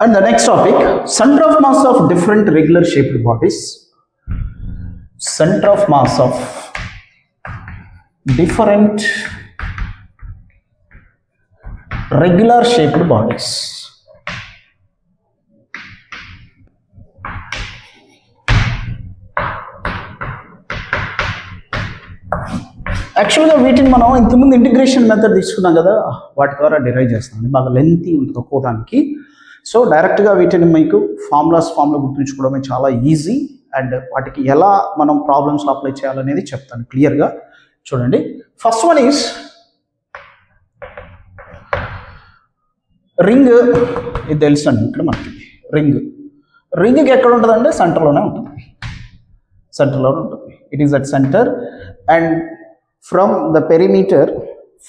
And the next topic, center of mass of different regular shaped bodies. Center of mass of different regular shaped bodies. యాక్చువల్గా వీటిని మనం ఇంతకుముందు integration method తీసుకున్నాం కదా, వాటి ద్వారా డిరైవ్ చేస్తాం. బాగా లెంతీ ఉంటుంది ఒక్కోదానికి. సో డైరెక్ట్గా వీటిని మీకు ఫార్ములో గుర్తుంచుకోవడమే చాలా ఈజీ. అండ్ వాటికి ఎలా మనం ప్రాబ్లమ్స్లో అప్లై చేయాలనేది చెప్తాను క్లియర్గా. చూడండి, ఫస్ట్ వన్ ఈజ్ రింగ్. ఇది తెలుసు అండి, ఇక్కడ మనకి రింగ్కి ఎక్కడ ఉంటుందంటే సెంటర్లోనే ఉంటుంది. It is at centre and from the perimeter,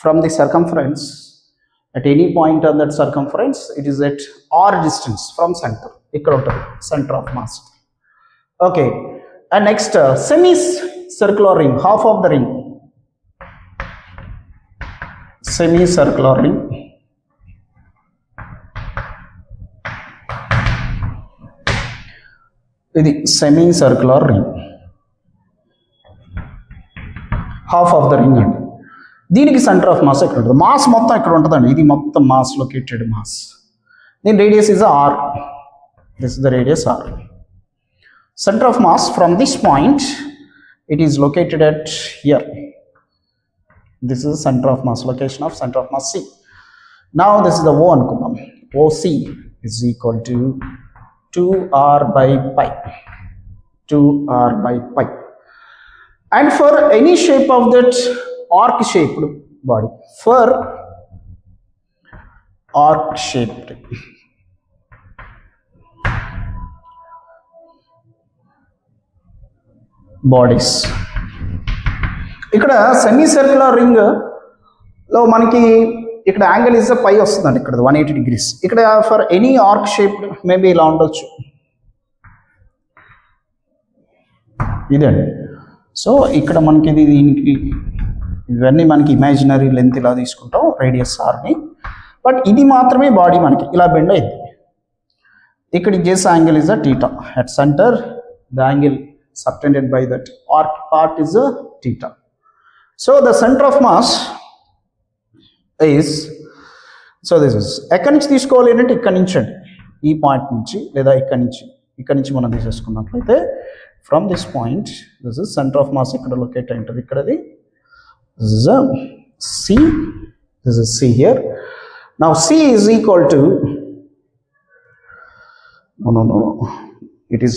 from the circumference, at any point on that circumference, it is at r distance from center. Ikkada untadi center of mass. Okay, and next semicircular ring, half of the ring, semicircular ring. Idi semicircular ring, half of the ring అండి. దీనికి centre of mass ఎక్కడ ఉంటుంది? Mass మొత్తం ఇక్కడ ఉంటుందండి. ఇది మొత్తం mass, located mass. దీని radius is R. This is the radius R. Centre of mass from this point it is located at here. This is centre of mass, location of centre of mass C. Now this is the O అనుకుందాం. OC is equal to 2r by pi. 2r by pi. And for any shape of that arc shaped body, for arc shaped bodies, ఇక్కడ semi circular ring లో మనకి ఇక్కడ angle is పై వస్తుందండి. ఇక్కడ 180 degrees. ఇక్కడ for any arc shaped maybe ఇలా ఉండొచ్చు. ఇదండి. సో ఇక్కడ మనకి దీనికి ఇవన్నీ మనకి ఇమాజినరీ లెంత్ ఇలా తీసుకుంటాం, రేడియస్ ఆర్ని. బట్ ఇది మాత్రమే బాడీ మనకి ఇలా బెండ్ అయింది. ఇక్కడ చేసే angle is a theta. At centre the angle subtended by that arc part is a theta. So the centre of mass is, so this is, ఎక్కడి నుంచి తీసుకోవాలి ఏంటంటే ఇక్కడి నుంచి అండి, ఈ పాయింట్ నుంచి లేదా ఇక్కడి నుంచి మనం తీసేసుకున్నట్లయితే from this point, this is center of mass ikkada locate aintadi. Ikkadadi this is a C, this is C here. Now C is equal to, no, it is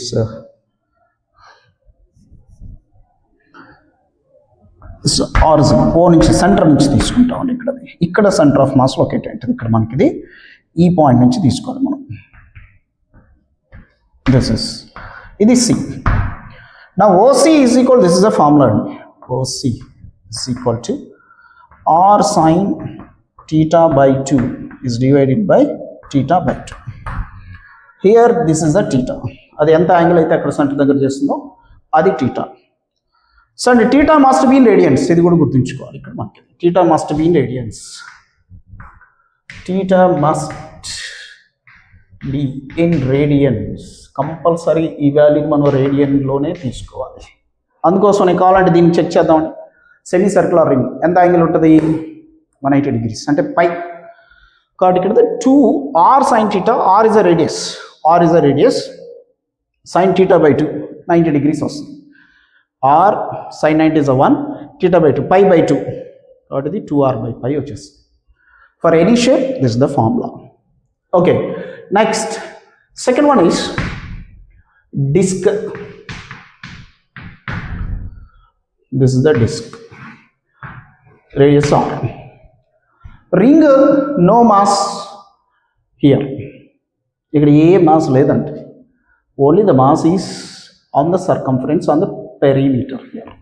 this origin, O nunchi center nunchi teeskuntam ikkadadi. Ikkada center of mass locate aintadi. Ikkada manaki idi ee point nunchi teeskovali manam. This is, ఇది C. Now OC is equal, this is a formula. OC is equal to r sin theta by 2 is divided by theta by 2. Here this is the theta. అది ఎంత angle అయితే అక్కడ centre దగ్గర చేస్తుందో అది theta. So అండి theta must be in radians. ఇది కూడా గుర్తుంచుకోవాలి ఇక్కడ మనకి. theta must be in radians. theta must be in radians. Compulsory ఈ వాల్యూని మనం రేడియన్లోనే తీసుకోవాలి. అందుకోసం నేను కావాలంటే దీన్ని చెక్ చేద్దామండి. సెమీ సర్క్యులర్ రింగ్ ఎంత యాంగిల్ ఉంటుంది? 180 degrees అంటే పై. కాబట్టి ఇక్కడ 2r sin theta, r is a radius, sin theta by 2 90 degrees వస్తుంది. r sin 90 is a 1, theta by 2, pi by 2, కాబట్టి ఇది 2r by pi వచ్చేస్తుంది. For any shape this is the formula. Okay, next second one is disk. This is the disk, radius r. Ring no mass here. ఇక్కడ ఏ mass లేదంటే only the mass is on the circumference on the perimeter here.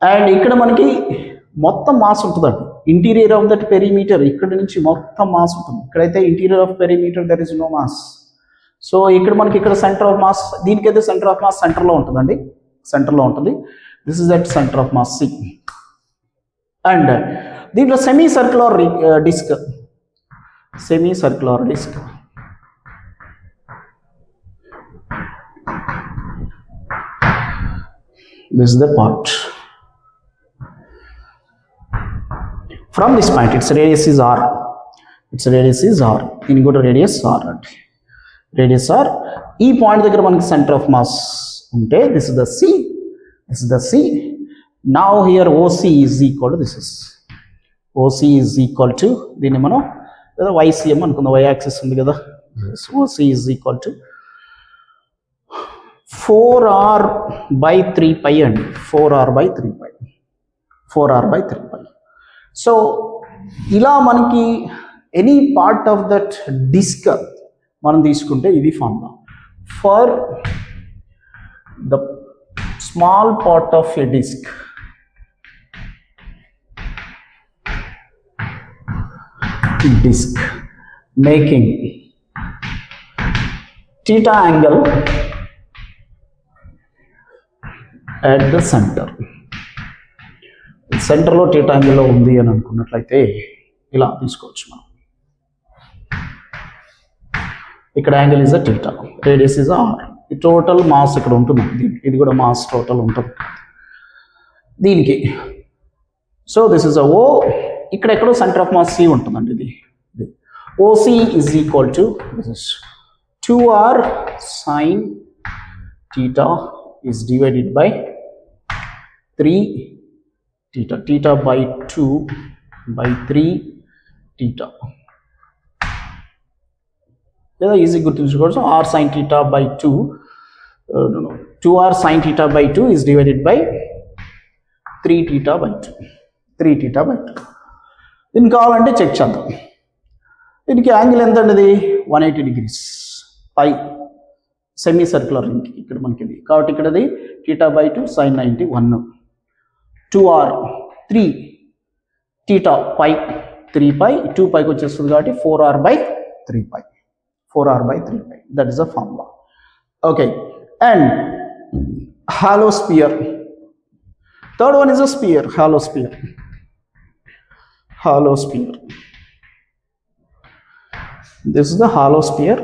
And ఇక్కడ మనకి మొత్తం mass ఉంటుందండి. Interior of that perimeter, ఇక్కడ నుంచి మొత్తం mass ఉంటుంది. ఇక్కడైతే interior of perimeter there is no mass. So ఇక్కడ మనకి ఇక్కడ సెంటర్ ఆఫ్ మాస్, దీనికైతే సెంటర్ ఆఫ్ మాస్ సెంటర్లో ఉంటుందండి, సెంటర్లో ఉంటుంది. This is that centre of mass C. And దీంట్లో semicircular disc semicircular disk. This is the part. From this point, its radius is r. Its radius is r. In go to radius r. Radius r. E point దగ్గర మనకి center of mass ఉంటే this is the C. This is the C. Now here OC is equal to this is. OC is equal to దీన్ని మనం లేదా YCM అనుకుందాం, y axis ఉంది కదా. OC is equal to 4r by 3 pi and 4r by 3 pi. 4r by 3 pi. So ఇలా మనకి any part of that disc మనం తీసుకుంటే ఇది formula for the small part of a disc making theta angle at the center. సెంటర్లో theta angle లో ఉంది అని అనుకున్నట్లయితే ఇలా తీసుకోవచ్చు మనం. ఇక్కడ angle is a theta, radius is r. ఈ టోటల్ మాస్ ఇక్కడ ఉంటుంది, ఇది కూడా మాస్ టోటల్ ఉంటుంది దీనికి. So this is O. ఇక్కడ ఎక్కడో సెంటర్ ఆఫ్ మాస్ C ఉంటుందండి. ఇది OC is equal to this is 2r sin theta is divided by 3 theta, theta by 2 by 3 theta. Yeah, easy good to so r sin theta by 2 2r sin theta by 2 is divided by 3 theta by 2. 3 theta by 2. దీన్ని కావాలంటే check చేద్దాం. దీనికి angle ఎంత అండి? 180 degrees పై semi circular ring ఇక్కడ మనకి ఇది కాబట్టి ఇక్కడ అది theta by 2 sin 90 1 2r 3 theta pi 3 pi 2 పైకి వచ్చేస్తుంది కాబట్టి 4r by 3 pi 4r by 3 pi. That is the formula. Okay, and hollow sphere. Third one is a sphere, hollow sphere. Hollow sphere. This is the hollow sphere.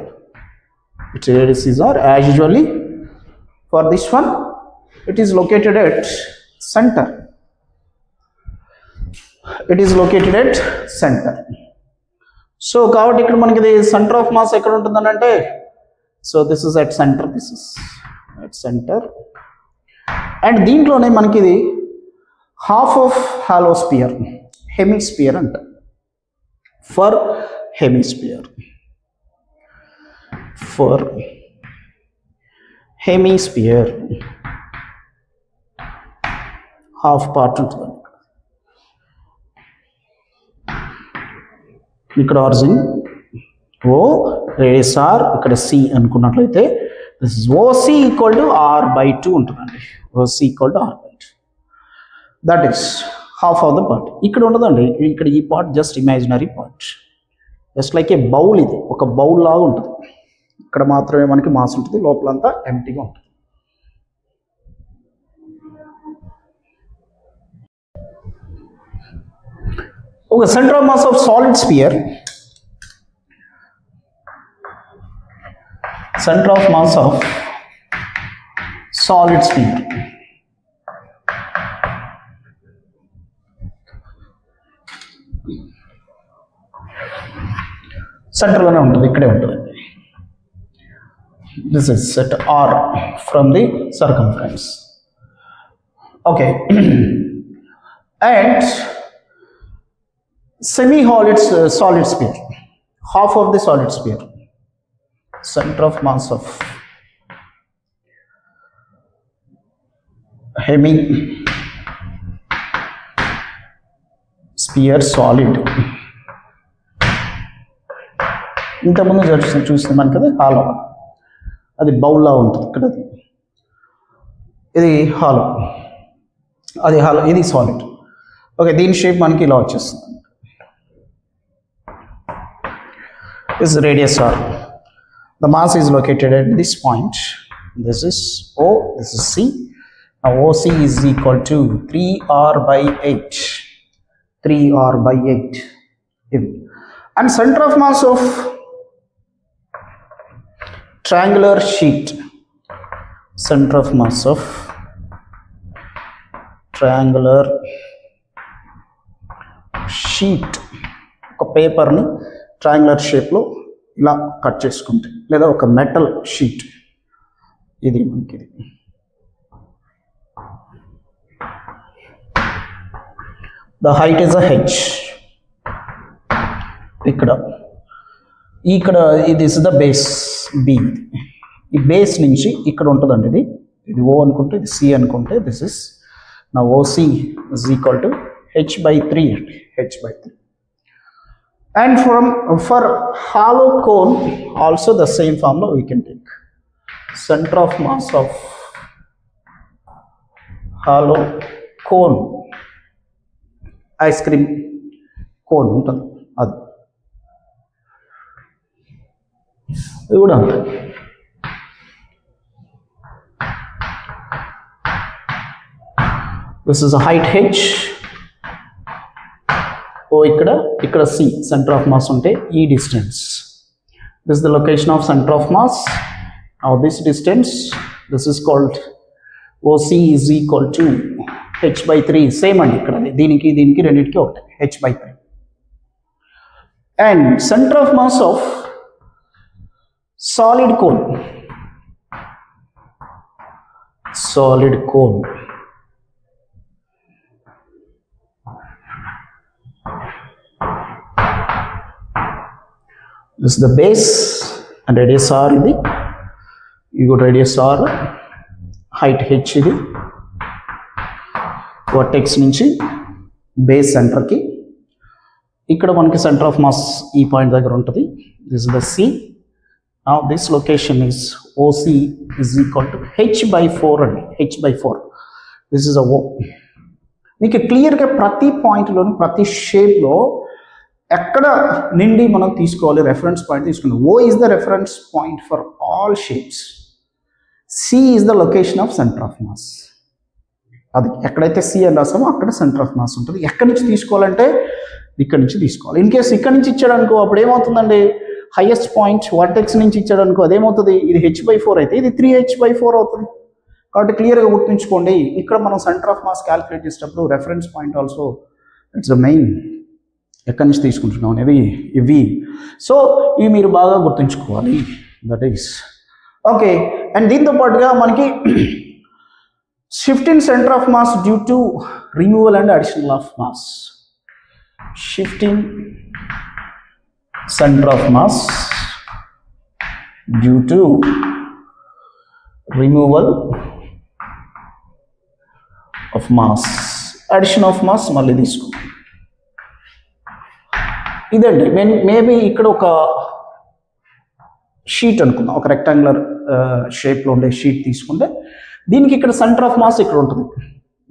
Its radius is r. As usually for this one, it is located at center. It is located at center. So కాబట్టి ఇక్కడ మనకి ఇది centre of mass ఎక్కడ ఉంటుందని అంటే, so this is at centre, this is at centre. And దీంట్లోనే మనకి ఇది half of hollow sphere, hemisphere అంట. For hemisphere, for hemisphere half part ఉంటుంది. ఇక్కడ ఆరిజిన్ ఓ, రేడియస్ ఆర్, ఇక్కడ సి అనుకున్నట్లయితే this is OC equal to r by 2 ఉంటుందండి. OC equal to r by 2. That is half of the part. ఇక్కడ ఉండదండి, ఇక్కడ ఈ part just imaginary part, just like ఏ bowl. ఇది ఒక బౌల్ లాగా ఉంటుంది. ఇక్కడ మాత్రమే మనకి మాస్ ఉంటుంది, లోపలంతా ఎంటీగా ఉంటుంది. Okay, center of mass of solid sphere. Center of mass of solid sphere. Center లోనే ఉంటుంది, ఇక్కడే ఉంటుంది. This is set R from the circumference. Okay, and solid sphere, half of the solid sphere, center of mass of hemisphere solid. ఇంతకుముందు చూస్తున్నాం కదా hollow, అది బౌల్లా ఉంటుంది. ఇక్కడ ఇది హాలో, అది హాలో, ఇది సాలిడ్. ఓకే, దీని షేప్ మనకి ఇలా వచ్చేస్తుంది. This is radius r. The mass is located at this point. This is O, this is C. Now OC is equal to 3r by 8. 3r by 8. And center of mass of triangular sheet, center of mass of triangular sheet, ఒక పేపర్ని triangular షేప్లో ఇలా cut చేసుకుంటే, లేదా ఒక metal sheet, ఇది మనకి the height is a h. ఇక్కడ this is the base b. ఈ బేస్ నుంచి ఇక్కడ ఉంటుందండి, ఇది O అనుకుంటే, ఇది C అనుకుంటే, this is now OC is equal to h/3, h/3. And for hollow cone also the same formula we can take. Center of mass of hollow cone, ice cream cone ఉంటుంది, అది కూడా ఉంటుంది. This is height h, ఓ ఇక్కడ C centre of mass ఉంటే ఈ distance, this is the location of centre of mass. Now this distance, this is called OC is equal to h/3, same అండి, ఇక్కడ దీనికి రెండింటికి ఒకటి, h/3. And centre of mass of solid cone, this is the base and radius r, ఇది కూడా radius r, height h, ఇది vertex నుంచి base సెంటర్కి. ఇక్కడ మనకి సెంటర్ ఆఫ్ మాస్ ఈ పాయింట్ దగ్గర ఉంటుంది, this is the C. Now this location is OC is equal to h/4 అండి, h/4. This is a O. మీకు క్లియర్గా ప్రతి పాయింట్లోని ప్రతి షేప్లో ఎక్కడ నుండి మనం తీసుకోవాలి, రెఫరెన్స్ పాయింట్ తీసుకుందాం. O is the reference point for all shapes. C is the location of center of mass. అది ఎక్కడైతే C అని రాసామో అక్కడ సెంటర్ ఆఫ్ మాస్ ఉంటుంది. ఎక్కడి నుంచి తీసుకోవాలంటే ఇక్కడ నుంచి తీసుకోవాలి. ఇన్ కేసు ఇక్కడ నుంచి ఇచ్చాడనుకో అప్పుడు ఏమవుతుందండి, హైయెస్ట్ పాయింట్ వర్టెక్స్ నుంచి ఇచ్చాడనుకో అదేమవుతుంది, ఇది h/4 అయితే ఇది 3h/4 అవుతుంది. కాబట్టి క్లియర్గా గుర్తుంచుకోండి, ఇక్కడ మనం సెంటర్ ఆఫ్ మాస్ క్యాలిక్యులేట్ చేసేటప్పుడు reference point also it's the main. ఎక్కడి నుంచి తీసుకుంటున్నాం ఇవి. సో ఇవి మీరు బాగా గుర్తుంచుకోవాలి. That is okay. అండ్ దీంతో పాటుగా మనకి shift in center of mass due to removal and addition of mass. Shift in center of mass due to removal of mass, addition of mass మళ్ళీ తీసుకో. ఇదండి మేబీ ఇక్కడ ఒక షీట్ అనుకుందాం, ఒక రెక్టాంగులర్ షేప్లో ఉండే షీట్ తీసుకుంటే దీనికి ఇక్కడ సెంటర్ ఆఫ్ మాస్ ఇక్కడ ఉంటుంది,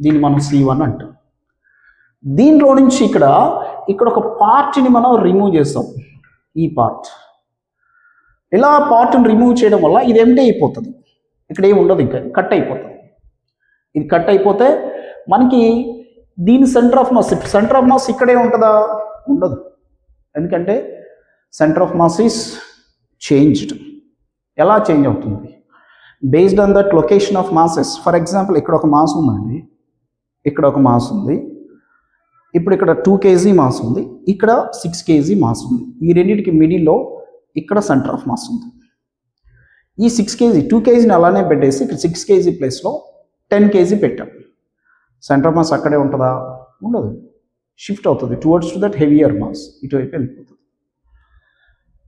దీన్ని మనం C1 అంటాం. దీంట్లో నుంచి ఇక్కడ ఒక పార్ట్ని మనం రిమూవ్ చేస్తాం, ఈ పార్ట్. ఇలా పార్ట్ని రిమూవ్ చేయడం వల్ల ఇది ఎంటీ అయిపోతుంది, ఇక్కడ ఏమి ఉండదు, ఇంకా కట్ అయిపోతుంది. ఇది కట్ అయిపోతే మనకి దీని సెంటర్ ఆఫ్ మాస్ ఇక్కడే ఉంటుందా, ఉండదు. ఎందుకంటే centre of mass is changed. ఎలా చేంజ్ అవుతుంది, based on that location of masses. For example ఇక్కడ ఒక మాస్ ఉందండి, ఇక్కడ ఒక మాస్ ఉంది, ఇప్పుడు ఇక్కడ 2 kg మాస్ ఉంది, ఇక్కడ 6 kg మాస్ ఉంది. ఈ రెండింటికి మిడిల్లో ఇక్కడ సెంటర్ ఆఫ్ మాస్ ఉంది. ఈ 6 kg 2 kgని అలానే పెట్టేసి ఇక్కడ 6 kg ప్లేస్లో 10 kg పెట్టాం. సెంటర్ ఆఫ్ మాస్ అక్కడే ఉంటుందా, ఉండదు, షిఫ్ట్ అవుతుంది towards to that heavier mass, ఇటువైపు వెళ్ళిపోతుంది.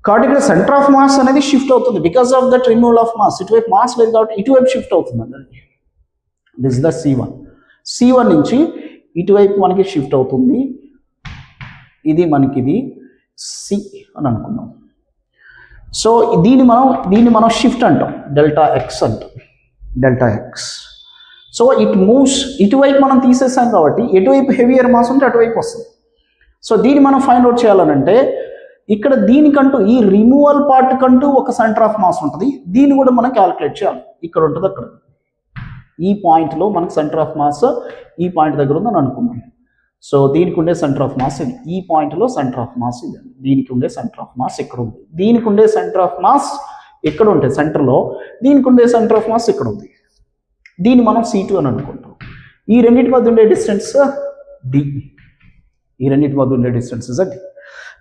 కాబట్టి ఇక్కడ సెంటర్ ఆఫ్ మాస్ అనేది షిఫ్ట్ అవుతుంది because of that removal of mass. ఇటువైపు మాస్ లేదు కాబట్టి ఇటువైపు షిఫ్ట్ అవుతుంది అండి. దిస్ ఇస్ ద C1 నుంచి ఇటువైపు మనకి షిఫ్ట్ అవుతుంది. ఇది మనకిది C అని అనుకున్నాం. సో దీన్ని మనం షిఫ్ట్ అంటాం, డెల్టా ఎక్స్ అంటాం, delta X. So it moves, ఇటువైపు మనం తీసేసాం కాబట్టి ఎటువైపు హెవియర్ మాస్ ఉంటే అటువైపు వస్తుంది. సో దీన్ని మనం ఫైండ్ అవుట్ చేయాలనంటే ఇక్కడ దీనికంటూ ఈ రిమూవల్ పార్ట్ కంటూ ఒక సెంటర్ ఆఫ్ మాస్ ఉంటుంది, దీన్ని కూడా మనం క్యాలిక్యులేట్ చేయాలి. ఇక్కడ ఉంటుంది, అక్కడ ఈ పాయింట్లో మనకు సెంటర్ ఆఫ్ మాస్ ఈ పాయింట్ దగ్గర ఉందని అనుకున్నాం. సో దీనికి ఉండే సెంటర్ ఆఫ్ మాస్ ఇది, ఈ పాయింట్లో సెంటర్ ఆఫ్ మాస్ ఇది, దీనికి ఉండే సెంటర్ ఆఫ్ మాస్ ఇక్కడ ఉంది, దీనికి ఉండే సెంటర్ ఆఫ్ మాస్ ఎక్కడ ఉంటాయి సెంటర్లో, దీనికి ఉండే సెంటర్ ఆఫ్ మాస్ ఇక్కడ ఉంది, దీన్ని మనం C2 అని అనుకుంటాం. ఈ రెండింటి మధ్య ఉండే డిస్టెన్స్ D, ఈ రెండింటి మధ్య ఉండే distance is D,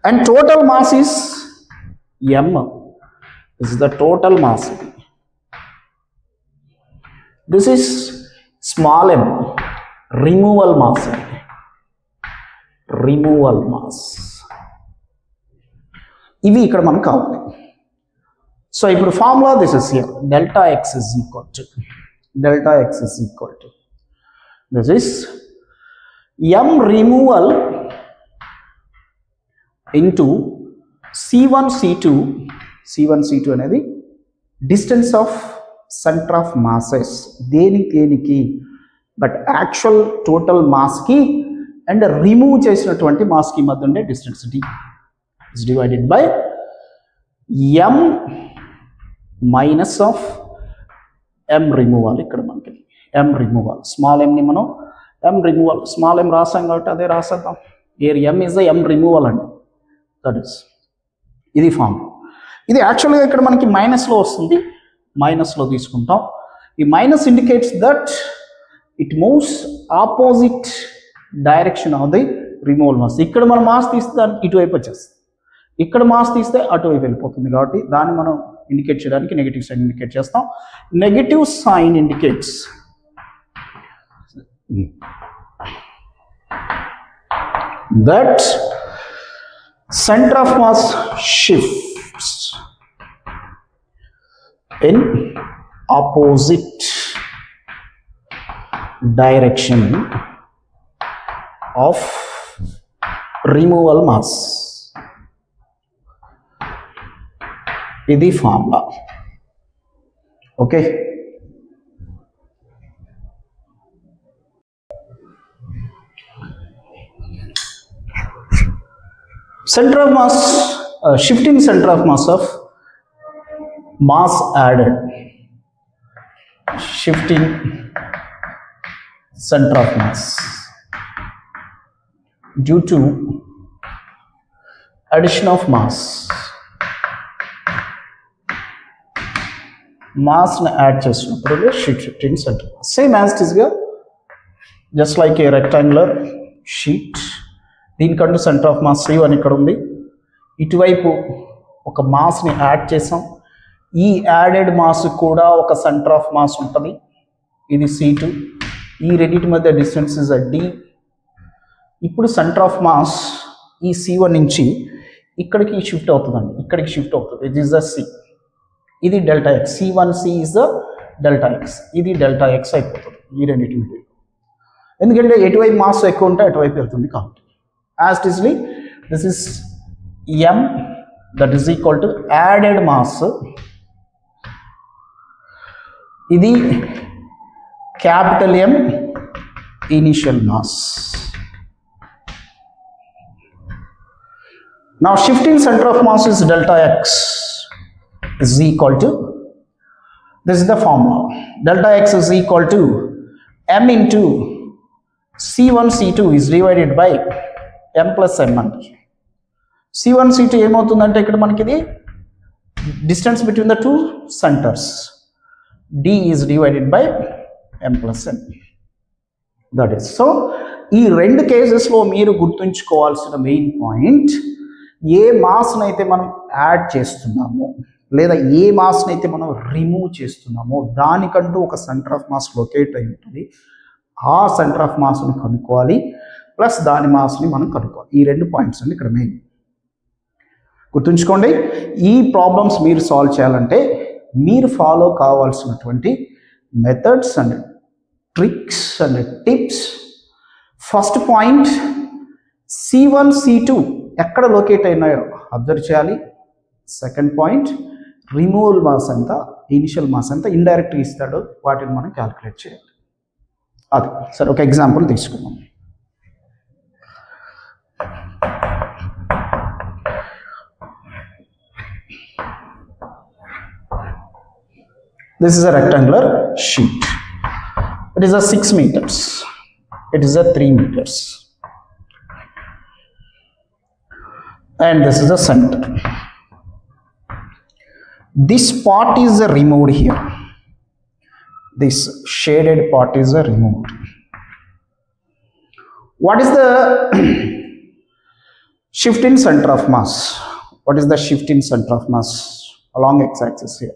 and total mass is M, this is the total mass. This is small m, removal mass, removal mass. ఇవి ఇక్కడ మనకు కావాలి. సో ఇప్పుడు formula this is here, delta x is equal to this is m removal into C1 C2 అనేది distance of centre of masses దేనికి, but actual total మాస్కి and remove చేసినటువంటి మాస్కి మధ్య ఉండే distance D is divided by m minus of m removal. ఇక్కడ మనకి m removal, small m ని మనం m రిమూవల్, స్మాల్ m రాసాం కాబట్టి అదే రాసేద్దాం. here m is the m removal అండి, దట్ ఈస్ ఇది ఫామ్. ఇది యాక్చువల్గా ఇక్కడ మనకి మైనస్లో వస్తుంది, మైనస్లో తీసుకుంటాం. ఈ minus indicates that it moves opposite direction of the removal mass. ఇక్కడ మనం మాస్ తీస్తే దానికి ఇటువైపు వచ్చేస్తుంది, ఇక్కడ మాస్ తీస్తే అటువైపు వెళ్ళిపోతుంది, కాబట్టి దాన్ని మనం ఇండికేట్ చేయడానికి నెగిటివ్ సైన్ ఇండికేట్ చేస్తాం. Negative sign indicates that center of mass shifts in opposite direction of removal mass. ఇది formula. Okay, center of mass, shifting center of mass of mass added, shifting center of mass due to addition of mass. Mass ని add చేసినప్పుడు shifting center, same as it is గా, just like a rectangular sheet. దీనికంటూ centre of mass C1 ఇక్కడ ఉంది, ఇటువైపు ఒక మాస్ని add చేసాం, ఈ యాడెడ్ మాస్ కూడా ఒక సెంటర్ ఆఫ్ మాస్ ఉంటుంది, ఇది C2, ఈ రెండింటి మధ్య డిస్టెన్స్ ఇస్ D. ఇప్పుడు సెంటర్ ఆఫ్ మాస్ ఈ C1 నుంచి ఇక్కడికి షిఫ్ట్ అవుతుందండి, ఇక్కడికి షిఫ్ట్ అవుతుంది, ఇట్ ఈస్ ద C, ఇది delta X, C1C is the delta X, ఇది డెల్టా ఎక్స్ అయిపోతుంది ఈ రెండింటి మధ్య, ఎందుకంటే ఎటువైపు మాస్ ఎక్కువ ఉంటే అటువైపు వెళ్తుంది కాబట్టి. As it is, this is m, that is equal to added mass, ఇది capital M initial mass. Now shifting center of mass is delta x is equal to, this is the formula, delta x is equal to m into C1 C2 is divided by m plus m అంటే C1 C2 ఏమవుతుందంటే ఇక్కడ మనకి ఇది distance between the two centres, D is divided by m plus n, that is. So ఈ రెండు కేసెస్లో మీరు గుర్తుంచుకోవాల్సిన మెయిన్ పాయింట్, ఏ మాస్ని అయితే మనం యాడ్ చేస్తున్నామో లేదా ఏ మాస్ని అయితే మనం రిమూవ్ చేస్తున్నామో దానికంటూ ఒక సెంటర్ ఆఫ్ మాస్ లొకేట్ అయి ఉంటుంది, ఆ సెంటర్ ఆఫ్ మాస్ని కనుక్కోవాలి, ప్లస్ దాని మాస్ని మనం కనుక్కోవాలి. ఈ రెండు పాయింట్స్ అండి ఇక్కడ మెయిన్ గుర్తుంచుకోండి. ఈ ప్రాబ్లమ్స్ మీరు సాల్వ్ చేయాలంటే మీరు ఫాలో కావాల్సినటువంటి methods and tricks and tips, first point C1 C2 ఎక్కడ లొకేట్ అయినాయో అబ్జర్వ్ చేయాలి. సెకండ్ పాయింట్ రిమూవల్ మాస్ ఎంత, ఇనిషియల్ మాస్ ఎంత ఇండైరెక్ట్గా ఇస్తాడో వాటిని మనం క్యాలిక్యులేట్ చేయాలి. అది సరే, ఒక ఎగ్జాంపుల్ తీసుకుందాం. This is a rectangular sheet. It is a 6 meters. It is a 3 meters. and this is the center. This part is removed here. This shaded part is removed. What is the shift in center of mass? What is the shift in center of mass along x-axis here?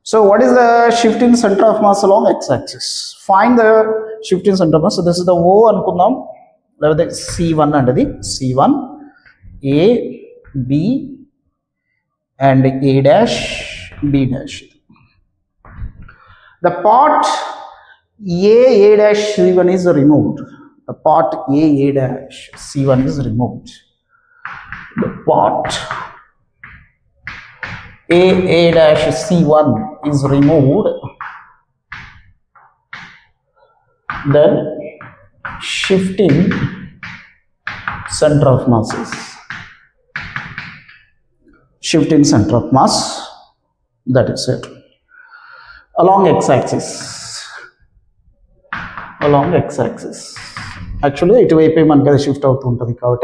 So what is the shift in center of mass along x-axis? Find the shift in center of mass. So this is the O anukundam. C1 and the C1, A, B, and A dash, B dash. The part A dash C1 is removed. The part A dash C1 is removed. The part A dash C1 is removed. Then shifting center of masses. Shift in center of mass, that is it. Along x-axis. Along x-axis. Actually, it will be shift out to the cover.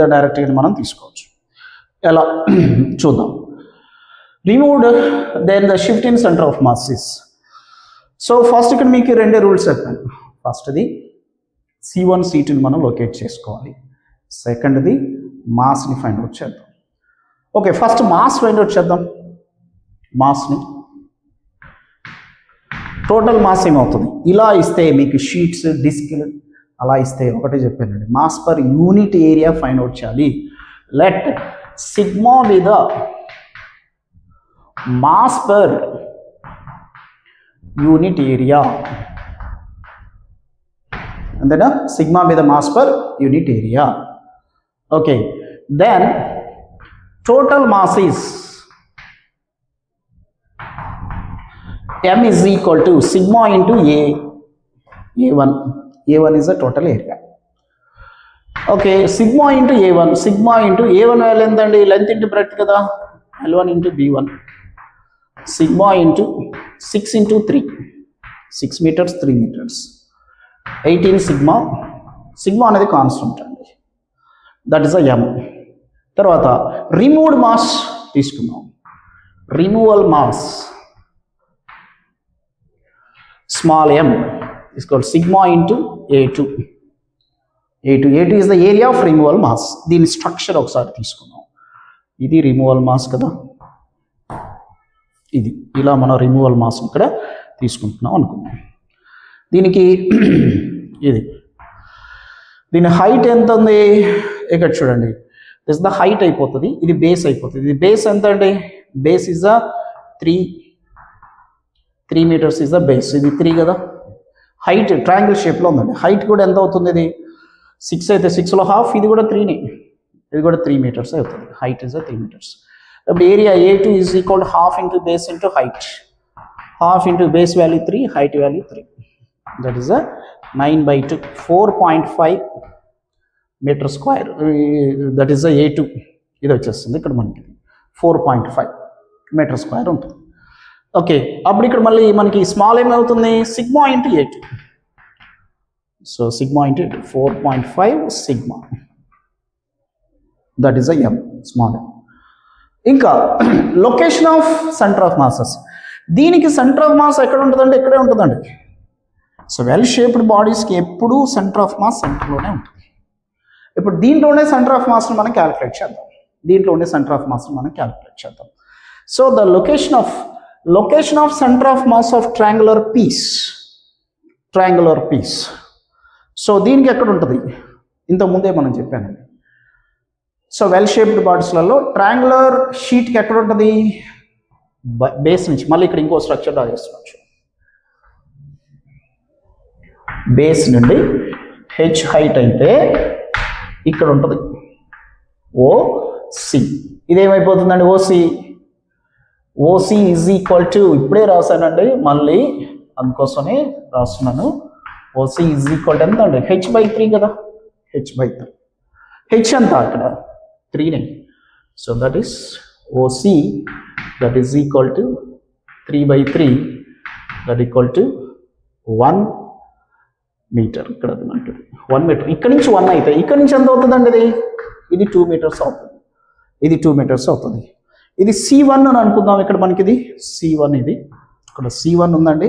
Directly removed, then the shift in center of masses. So first you can make two rules. First the C1 C2 మనం locate చేసుకోవాలి. Second the mass ని find out చేద్దాం. Okay, first mass find out చేద్దాం. Mass ని total mass ఏమవుతుంది? ఇలా ఇస్తే మీకు షీట్స్ డిస్క్లు అలా ఇస్తే ఒకటే చెప్పానండి, mass per unit area find out చేయాలి. Let sigma be the mass per unit area. And then sigma be the mass per unit area. Okay, then total mass is M is equal to sigma into A1. A1 is the total area. Okay, sigma into A1. Sigma into A1 value entandi? Length into breadth kada. L1 into B1. Sigma into 6 into 3. 6 meters, 3 meters. 18 sigma. Sigma అనేది constant అండి. That is M. తర్వాత removed mass తీసుకున్నాం. Removal mass small m is called sigma into A2. A2 is the area of removal mass. దీని structure ఒకసారి తీసుకున్నాం. ఇది removal mass కదా. ఇది ఇలా మనం రిమూవల్ మాస్ ఇక్కడ తీసుకుంటున్నాం అనుకున్నాం. దీనికి ఇది దీని హైట్ ఎంత ఉంది ఇక్కడ చూడండి. దిస్ ద హైట్ అయిపోతుంది, ఇది బేస్ అయిపోతుంది. ఇది బేస్ ఎంత అండి? Base is the 3 meters is the base. ఇది 3 కదా. హైట్ ట్రయాంగిల్ షేప్లో ఉందండి. హైట్ కూడా ఎంత అవుతుంది? ఇది 6 అయితే 6లో హాఫ్, ఇది కూడా 3ని, ఇది కూడా 3 meters అవుతుంది. Height is the 3 meters. ఇప్పుడు area A2 is equal to half into base into height. Half into base value 3, height value 3. That is a 9/2, 4.5 meter square. That is a A2. ఇది వచ్చేస్తుంది ఇక్కడ మనకి 4.5 meter square ఉంటుంది. Okay, అప్పుడు ఇక్కడ మళ్ళీ మనకి స్మాల్ ఏమవుతుంది? Sigma into A2. So sigma into 4.5 sigma. That is a M, small m. ఇంకా location of centre of masses. దీనికి సెంటర్ ఆఫ్ మాస్ ఎక్కడ ఉంటుందంటే ఇక్కడే ఉంటుందండి. సో వెల్ షేప్డ్ బాడీస్కి ఎప్పుడూ సెంటర్ ఆఫ్ మాస్ సెంటర్లోనే ఉంటుంది. ఇప్పుడు దీంట్లోనే సెంటర్ ఆఫ్ మాస్ని మనం క్యాలిక్యులేట్ చేద్దాం. దీంట్లోనే సెంటర్ ఆఫ్ మాస్ని మనం క్యాలిక్యులేట్ చేద్దాం. So the location of centre of mass of triangular piece. So దీనికి ఎక్కడ ఉంటుంది? ఇంతకుముందే మనం చెప్పానండి. సో వెల్ షేప్డ్ బాడీస్లలో ట్రయాంగులర్ షీట్కి ఎక్కడ ఉంటుంది? బేస్ నుంచి. మళ్ళీ ఇక్కడ ఇంకో స్ట్రక్చర్ డ్రా చేస్తున్నాం. బేస్ నుండి హెచ్ హైట్ అయితే ఇక్కడ ఉంటుంది OC. ఇదేమైపోతుందండి? ఓసి ఈజ్ ఈక్వల్ టు, ఇప్పుడే రాశానండి, మళ్ళీ అందుకోసమే రాస్తున్నాను. OC ఈజ్ ఈక్వల్ టు ఎంత అండి? H/3 కదా. H/3. హెచ్ ఎంత అక్కడ? 3నే. So that is OC, that is equal to 3/3, that equal to 1 metre. ఇక్కడ మనకి 1 మీటర్. ఇక్కడ నుంచి 1 అయితే ఇక్కడ నుంచి ఎంత అవుతుందండి? ఇది 2 మీటర్స్ అవుతుంది. ఇది 2 మీటర్స్ అవుతుంది. ఇది C1 అని అనుకుందాం. ఇక్కడ మనకి ఇది C1, ఇది ఇక్కడ C1 ఉందండి.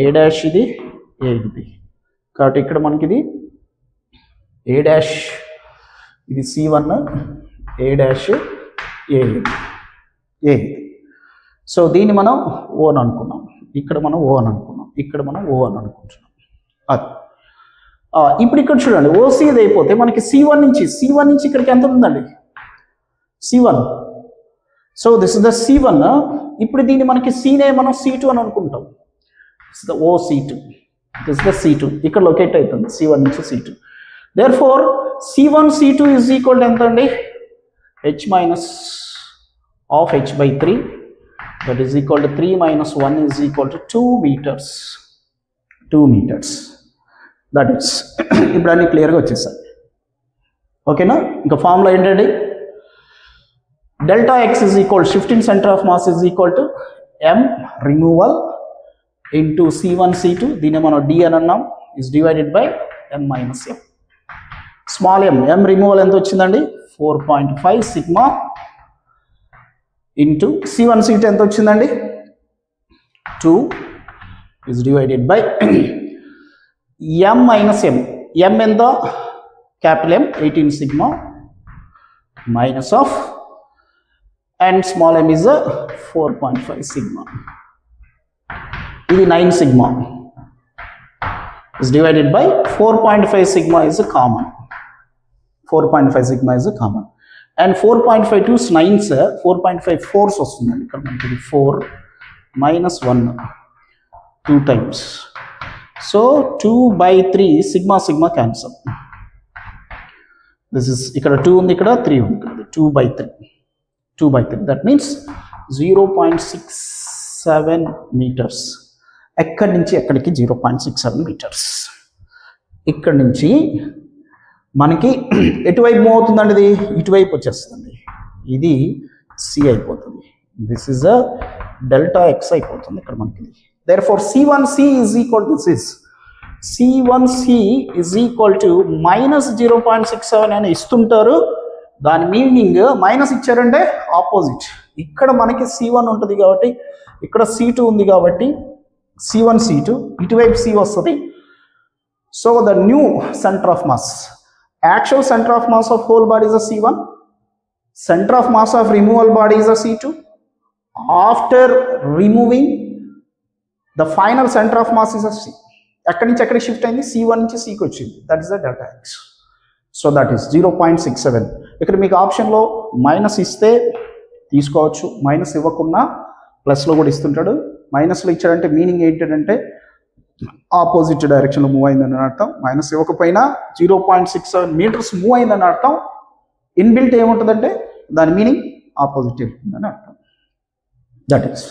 A డాష్ ఇది, A ఇది. కాబట్టి ఇక్కడ మనకి ఇది A డాష్, ఇది C1, A డాష్, A ఇది, A ఇది. సో దీన్ని మనం O అని అనుకున్నాం. ఇక్కడ మనం O అని అనుకున్నాం. ఇక్కడ మనం O అని అనుకుంటున్నాం. అది ఇప్పుడు ఇక్కడ చూడండి, OC ఇది అయిపోతే మనకి C1 నుంచి ఇక్కడికి ఎంత ఉందండి? C1. So this is the C1. ఇప్పుడు దీన్ని మనకి Cనే మనం C2 అని అనుకుంటాం. This the OC2, this the C2 ఇక్కడ లొకేట్ అవుతుంది. C1 నుంచి C2. Therefore C1 C2 is equal to ఎంత అండి? H minus of H/3, that is equal to 3 minus 1 is equal to 2 metres. 2 metres. That is ఇప్పుడు అన్ని క్లియర్గా వచ్చేసాయి. ఓకేనా? ఇంకా ఫార్ములా ఏంటండి? Delta X is equal shifting centre of mass is equal to M removal into C1 C2, దీన్ని మనం D అని అన్నాం, is divided by M minus M. Small m removal ఎంత వచ్చిందండి? 4.5 సిగ్మా ఇంటూ C1 C2 ఎంత వచ్చిందండి? 2 is divided by M minus M. M ఎంత? Capital M 18 sigma minus of and small m is 4.5 sigma. ఇది 9 sigma is divided by 4.5 sigma is a common. 4.5 sigma is a common. And 4.5 to 9 sir, 4.5 force వస్తుందండి. ఇక్కడ మనకి 4 minus 1 2 times. So 2/3 sigma cancel. This is ఇక్కడ 2 ఉంది, ఇక్కడ 3 ఉంది. 2/3. That means 0.67 meters. ఎక్కడి నుంచి ఎక్కడికి 0.67 మీటర్స్. ఇక్కడ నుంచి మనకి ఎటువైపు మూవ్ అవుతుందండి? ఇది ఇటువైపు వచ్చేస్తుంది. ఇది C అయిపోతుంది. This is a delta X అయిపోతుంది ఇక్కడ మనకి. Therefore C1C is equal to this. C1C is equal to minus 0.67 అని ఇస్తుంటారు. దాని మీనింగ్ మైనస్ ఇచ్చారంటే ఆపోజిట్. ఇక్కడ మనకి C1 ఉంటుంది కాబట్టి, ఇక్కడ C2 ఉంది కాబట్టి C1 C2 ఇటువైపు C వస్తుంది. So the new centre of mass, actual centre of mass of whole body is a C1, centre of mass of removal body is a C2. After removing the final centre of mass is a C. ఎక్కడి నుంచి ఎక్కడికి shift అయింది? C1 నుంచి Cకి వచ్చింది. That is the delta X. So that is 0.67. ఇక్కడ మీకు ఆప్షన్లో minus ఇస్తే తీసుకోవచ్చు, మైనస్ ఇవ్వకుండా ప్లస్లో కూడా ఇస్తుంటాడు. మైనస్లో ఇచ్చాడంటే మీనింగ్ ఏంటంటే ఆపోజిట్ డైరెక్షన్లో మూవ్ అయిందని అర్థం. మైనస్ ఇవ్వకపోయినా 0.67 మీటర్స్ మూవ్ అయిందని అర్థం. ఇన్బిల్ట్ ఏముంటుందంటే దాని మీనింగ్ ఆపోజిట్ వెళ్తుందని అర్థం. That is